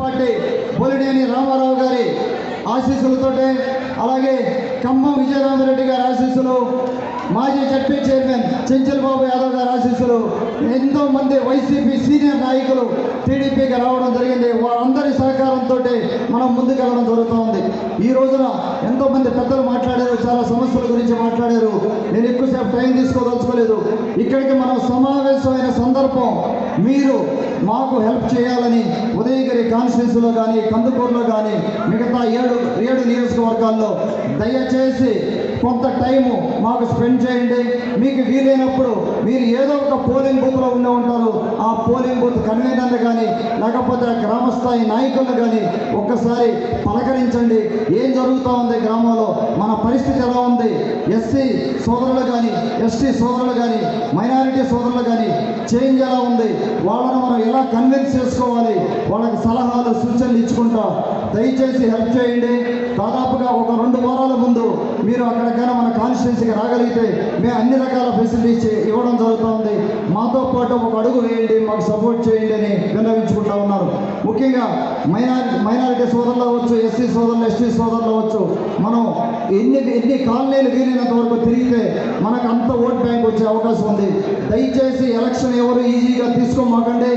Party Bollineni Ramarao గారి ఆశీస్సులతోటే, అలాగే ఖమ్మం విజయరామరెడ్డి గారి ఆశీస్సులు, మాజీ జడ్పీ చైర్మన్ చెంచల్ బాబు యాదవ్ గారి ఆశీస్సులు, ఎంతో మంది వైసీపీ సీనియర్ నాయకులు టీడీపీకి రావడం జరిగింది. వారందరి సహకారంతో మనం ముందుకెళ్ళడం జరుగుతూ ఉంది. ఈ రోజున ఎంతోమంది పెద్దలు మాట్లాడారు, చాలా సమస్యల గురించి మాట్లాడారు. నేను ఎక్కువసేపు టైం తీసుకోదలుచుకోలేదు. ఇక్కడికి మనం సమావేశమైన సందర్భం మీరు మాకు హెల్ప్ చేయాలని ఉదయగిరి కాన్స్టిట్యూన్సీలో కానీ, కందుకూరులో కానీ, మిగతా ఏడు నియోజకవర్గాల్లో దయచేసి కొంత టైము మాకు స్పెండ్ చేయండి. మీకు వీలైనప్పుడు మీరు ఏదో ఒక పోలింగ్ బూత్లో ఉండే ఉంటారు, ఆ పోలింగ్ బూత్ కన్వీనర్లు కానీ, లేకపోతే గ్రామస్థాయి నాయకులను కానీ ఒక్కసారి పలకరించండి. ఏం జరుగుతూ ఉంది గ్రామంలో, మన పరిస్థితి ఎలా ఉంది, ఎస్సీ సోదరులు కానీ, ఎస్టీ సోదరులు కానీ, మైనారిటీ సోదరులు కానీ చేంజ్ ఎలా ఉంది, వాళ్ళను మనం ఎలా కన్విన్స్ చేసుకోవాలి, వాళ్ళకి సలహాలు సూచనలు ఇచ్చుకుంటా దయచేసి హెల్ప్ చేయండి. దాదాపుగా ఒక 2 వారాల ముందు మీరు అక్కడికైనా మన కాన్స్టిట్యున్సీకి రాగలిగితే మేము అన్ని రకాల ఫెసిలిటీస్ ఇవ్వడం జరుగుతూ ఉంది. మాతో పాటు ఒక అడుగు వేయండి, మాకు సపోర్ట్ చేయండి అని విన్నవించుకుంటా ఉన్నారు. ముఖ్యంగా మైనారిటీ సోదరులు అవ్వచ్చు, ఎస్సీ సోదరులు, ఎస్టీ సోదరులు అవ్వచ్చు, మనం ఎన్ని కాలనీలు వీలైనంత వరకు తిరిగితే మనకు అంత ఓట్ బ్యాంక్ వచ్చే అవకాశం ఉంది. దయచేసి ఎలక్షన్ ఎవరు ఈజీగా తీసుకోమాకండి.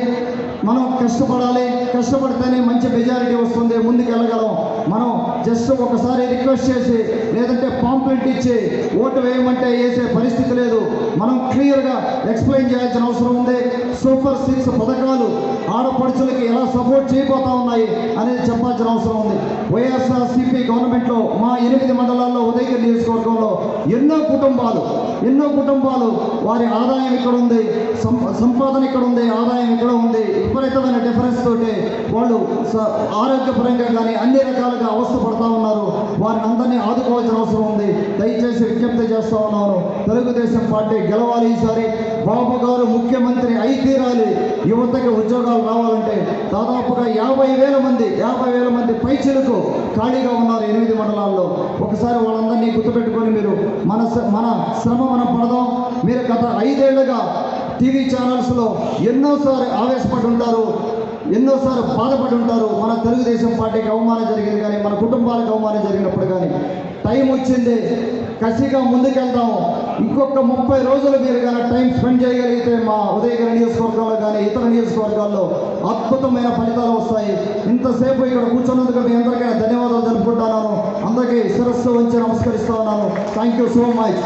మనం కష్టపడాలి, కష్టపడితేనే మంచి మెజారిటీ వస్తుంది, ముందుకు వెళ్ళగలం. మనం జస్ట్ ఒకసారి రిక్వెస్ట్ చేసి లేదంటే పాంప్లెట్ ఇచ్చి ఓటు వేయమంటే వేసే పరిస్థితి లేదు. మనం క్లియర్గా ఎక్స్ప్లెయిన్ చేయాల్సిన అవసరం ఉంది. సూపర్ 6 పథకాలు ఆడపడుచులకి ఎలా సపోర్ట్ చేయబోతా ఉన్నాయి అనేది చెప్పాల్సిన అవసరం ఉంది. వైఎస్ఆర్సీపీ గవర్నమెంట్లో మా 8 మండలాల్లో ఉదయగిరి నియోజకవర్గంలో ఎన్నో కుటుంబాలు వారి ఆదాయం ఇక్కడ ఉంది, సంపాదన ఇక్కడ ఉంది, ఆదాయం ఇక్కడ ఉంది. విపరీతమైన డిఫరెన్స్ తోటి వాళ్ళు ఆరోగ్యపరంగా కానీ అన్ని రకాలుగా అవస్థపడతా ఉన్నారు. వారిని అందరినీ ఆదుకోవాల్సిన అవసరం ఉంది. దయచేసి విజ్ఞప్తి చేస్తూ ఉన్నాను, తెలుగుదేశం పార్టీ గెలవాలి. ఈసారి బాబు గారు ముఖ్యమంత్రి అయి తీరాలి. యువతకి ఉద్యోగాలు రావాలంటే దాదాపుగా 50,000 మంది పైచిలకు ఖాళీగా ఉన్నారు 8 మండలాల్లో. ఒకసారి వాళ్ళందరినీ గుర్తుపెట్టుకొని మీరు మన శ్రమ మనం పడదాం. మీరు గత 5 ఏళ్లుగా టీవీ ఛానల్స్లో ఎన్నోసార్లు ఆవేశపడి ఉంటారు, ఎన్నోసార్లు బాధపడి ఉంటారు. మన తెలుగుదేశం పార్టీకి అవమానం జరిగింది కానీ, మన కుటుంబాలకు అవమానం జరిగినప్పుడు కానీ టైం వచ్చింది, కసిగా ముందుకెళ్దాము. ఇంకొక 30 రోజులు మీరు కానీ టైం స్పెండ్ చేయగలిగితే మా ఉదయగిరి నియోజకవర్గంలో కానీ ఇతర నియోజకవర్గాల్లో అద్భుతమైన ఫలితాలు వస్తాయి. ఇంతసేపు ఇక్కడ కూర్చున్నందుకు మీ అందరికీ ధన్యవాదాలు తెలుపుకుంటున్నాను. అందరికీ శిరస్సు వంచి నమస్కరిస్తూ ఉన్నాను. Thank you so much.